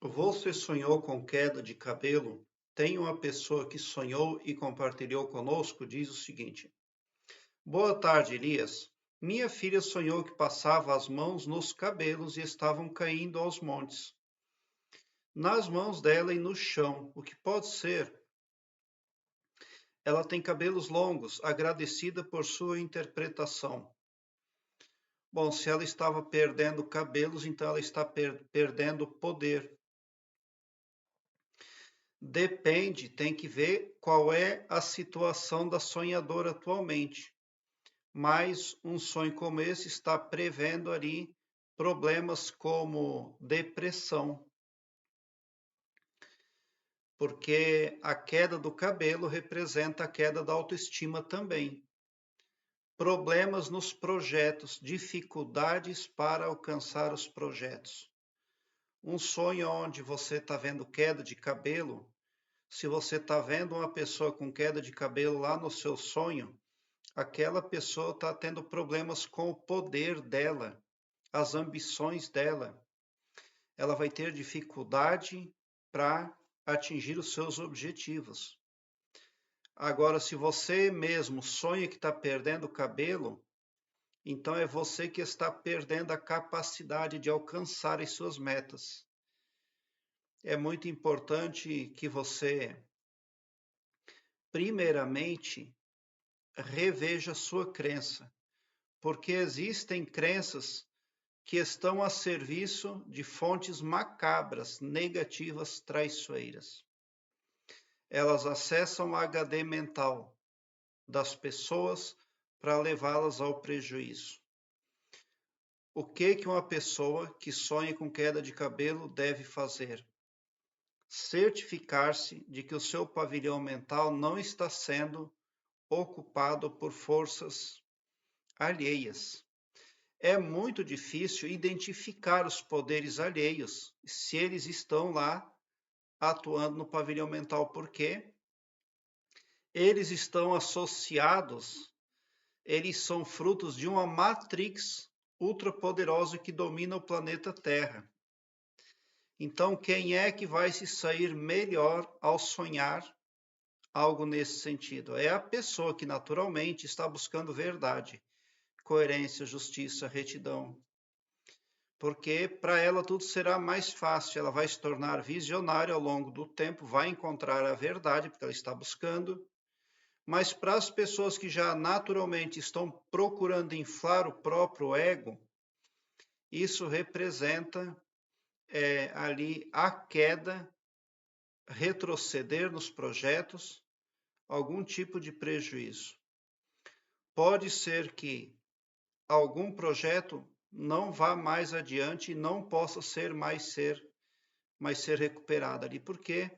Você sonhou com queda de cabelo? Tem uma pessoa que sonhou e compartilhou conosco, diz o seguinte: Boa tarde, Elias. Minha filha sonhou que passava as mãos nos cabelos e estavam caindo aos montes, nas mãos dela e no chão. O que pode ser? Ela tem cabelos longos, agradecida por sua interpretação. Bom, se ela estava perdendo cabelos, então ela está perdendo poder. Depende, tem que ver qual é a situação da sonhadora atualmente. Mas um sonho como esse está prevendo ali problemas como depressão, porque a queda do cabelo representa a queda da autoestima também. Problemas nos projetos, dificuldades para alcançar os projetos. Um sonho onde você está vendo queda de cabelo, se você está vendo uma pessoa com queda de cabelo lá no seu sonho, aquela pessoa está tendo problemas com o poder dela, as ambições dela. Ela vai ter dificuldade para atingir os seus objetivos. Agora, se você mesmo sonha que está perdendo o cabelo, então é você que está perdendo a capacidade de alcançar as suas metas. É muito importante que você, primeiramente, reveja sua crença, porque existem crenças que estão a serviço de fontes macabras, negativas, traiçoeiras. Elas acessam o HD mental das pessoas para levá-las ao prejuízo. O que uma pessoa que sonha com queda de cabelo deve fazer? Certificar-se de que o seu pavilhão mental não está sendo ocupado por forças alheias. É muito difícil identificar os poderes alheios, se eles estão lá atuando no pavilhão mental, porque eles estão associados, eles são frutos de uma matrix ultrapoderosa que domina o planeta Terra. Então, quem é que vai se sair melhor ao sonhar algo nesse sentido? É a pessoa que naturalmente está buscando verdade, coerência, justiça, retidão. Porque para ela tudo será mais fácil, ela vai se tornar visionária ao longo do tempo, vai encontrar a verdade, porque ela está buscando. Mas para as pessoas que já naturalmente estão procurando inflar o próprio ego, isso representa ali a queda, retroceder nos projetos, algum tipo de prejuízo. Pode ser que algum projeto não vá mais adiante e não possa ser recuperado ali, porque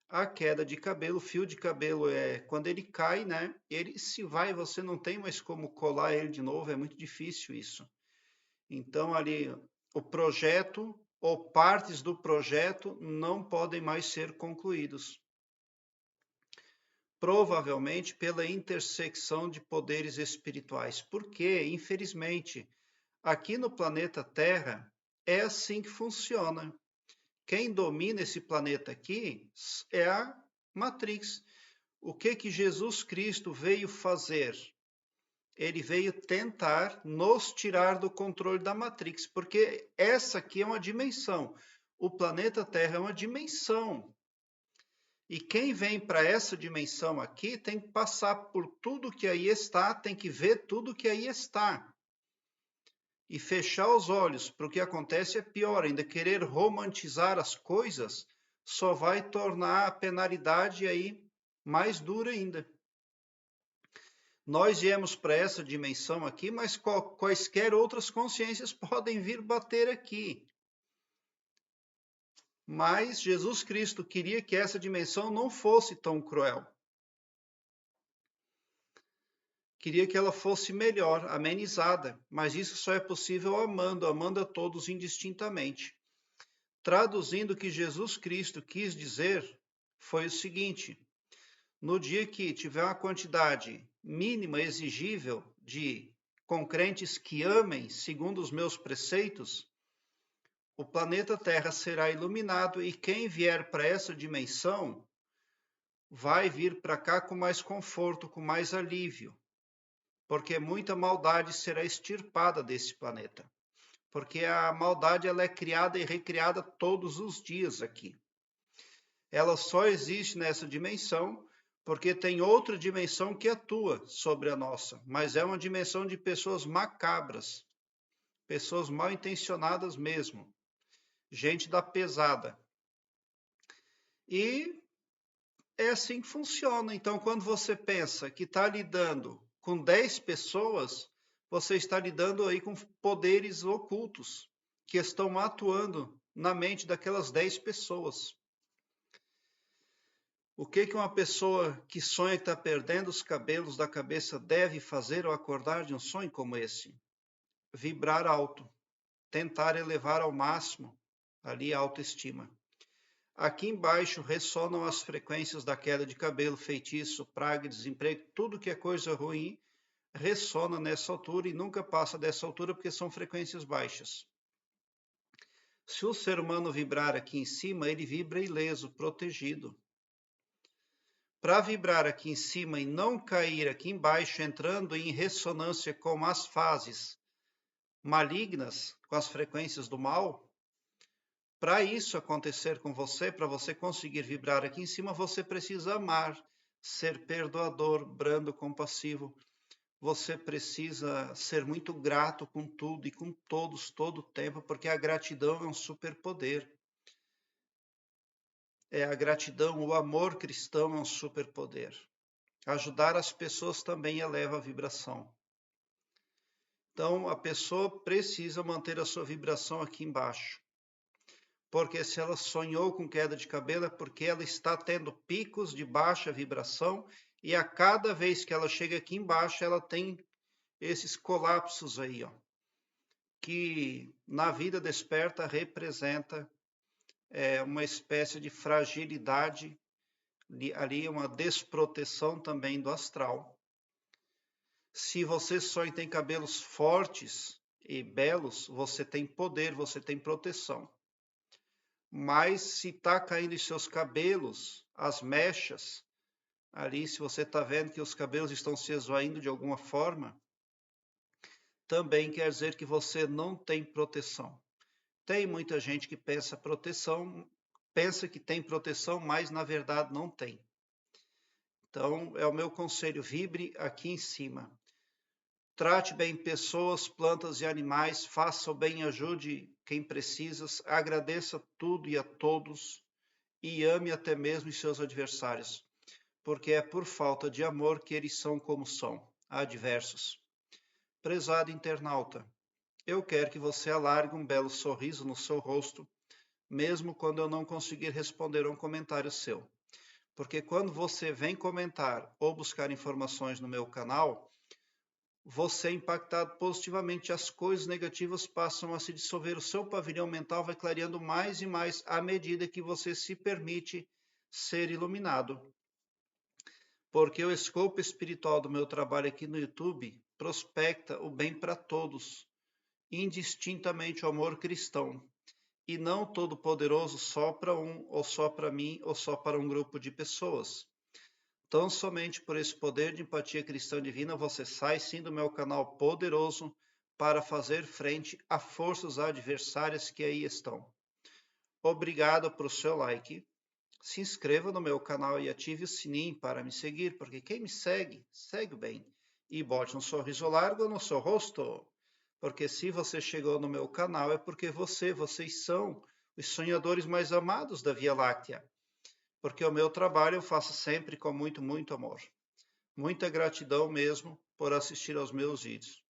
a queda de cabelo, o fio de cabelo quando ele cai, né? Ele se vai, você não tem mais como colar ele de novo, é muito difícil isso. Então ali o projeto ou partes do projeto não podem mais ser concluídos. Provavelmente pela intersecção de poderes espirituais. Porque, infelizmente, aqui no planeta Terra é assim que funciona. Quem domina esse planeta aqui é a Matrix. O que Jesus Cristo veio fazer? Ele veio tentar nos tirar do controle da Matrix, porque essa aqui é uma dimensão. O planeta Terra é uma dimensão. E quem vem para essa dimensão aqui tem que passar por tudo que aí está, tem que ver tudo que aí está. E fechar os olhos para o que acontece é pior, ainda querer romantizar as coisas só vai tornar a penalidade aí mais dura ainda. Nós viemos para essa dimensão aqui, mas quaisquer outras consciências podem vir bater aqui. Mas Jesus Cristo queria que essa dimensão não fosse tão cruel. Queria que ela fosse melhor, amenizada, mas isso só é possível amando a todos indistintamente. Traduzindo o que Jesus Cristo quis dizer, foi o seguinte: no dia que tiver uma quantidade mínima exigível de concrentes que amem segundo os meus preceitos, o planeta Terra será iluminado e quem vier para essa dimensão vai vir para cá com mais conforto, com mais alívio, porque muita maldade será extirpada desse planeta. Porque a maldade ela é criada e recriada todos os dias aqui. Ela só existe nessa dimensão porque tem outra dimensão que atua sobre a nossa, mas é uma dimensão de pessoas macabras, pessoas mal intencionadas mesmo, gente da pesada. E é assim que funciona. Então, quando você pensa que está lidando com 10 pessoas, você está lidando aí com poderes ocultos que estão atuando na mente daquelas 10 pessoas. O que uma pessoa que sonha que está perdendo os cabelos da cabeça deve fazer ao acordar de um sonho como esse? Vibrar alto, tentar elevar ao máximo ali a autoestima. Aqui embaixo ressonam as frequências da queda de cabelo, feitiço, praga, desemprego, tudo que é coisa ruim ressona nessa altura e nunca passa dessa altura porque são frequências baixas. Se o ser humano vibrar aqui em cima, ele vibra ileso, protegido. Para vibrar aqui em cima e não cair aqui embaixo, entrando em ressonância com as fases malignas, com as frequências do mal, para isso acontecer com você, para você conseguir vibrar aqui em cima, você precisa amar, ser perdoador, brando, compassivo. Você precisa ser muito grato com tudo e com todos, todo o tempo, porque a gratidão é um superpoder. A gratidão, o amor cristão é um superpoder. Ajudar as pessoas também eleva a vibração. Então, a pessoa precisa manter a sua vibração aqui embaixo. Porque se ela sonhou com queda de cabelo, é porque ela está tendo picos de baixa vibração e a cada vez que ela chega aqui embaixo, ela tem esses colapsos aí, ó, que na vida desperta representa uma espécie de fragilidade, ali uma desproteção também do astral. Se você sonha tem cabelos fortes e belos, você tem poder, você tem proteção. Mas se está caindo em seus cabelos, as mechas, ali se você está vendo que os cabelos estão se esvaindo de alguma forma, também quer dizer que você não tem proteção. Tem muita gente que pensa que tem proteção, mas na verdade não tem. Então, é o meu conselho, vibre aqui em cima. Trate bem pessoas, plantas e animais, faça o bem, ajude quem precisa, agradeça tudo e a todos e ame até mesmo os seus adversários, porque é por falta de amor que eles são como são, adversos. Prezado internauta, eu quero que você alargue um belo sorriso no seu rosto, mesmo quando eu não conseguir responder a um comentário seu. Porque quando você vem comentar ou buscar informações no meu canal, você é impactado positivamente, as coisas negativas passam a se dissolver, o seu pavilhão mental vai clareando mais e mais à medida que você se permite ser iluminado. Porque o escopo espiritual do meu trabalho aqui no YouTube prospecta o bem para todos, indistintamente o amor cristão, e não todo-poderoso só para um, ou só para mim, ou só para um grupo de pessoas. Tão somente por esse poder de empatia cristã divina, você sai sim do meu canal poderoso para fazer frente a forças adversárias que aí estão. Obrigado por seu like. Se inscreva no meu canal e ative o sininho para me seguir, porque quem me segue, segue bem. E bote um sorriso largo no seu rosto, porque se você chegou no meu canal é porque vocês são os sonhadores mais amados da Via Láctea. Porque o meu trabalho eu faço sempre com muito, muito amor. Muita gratidão mesmo por assistir aos meus vídeos.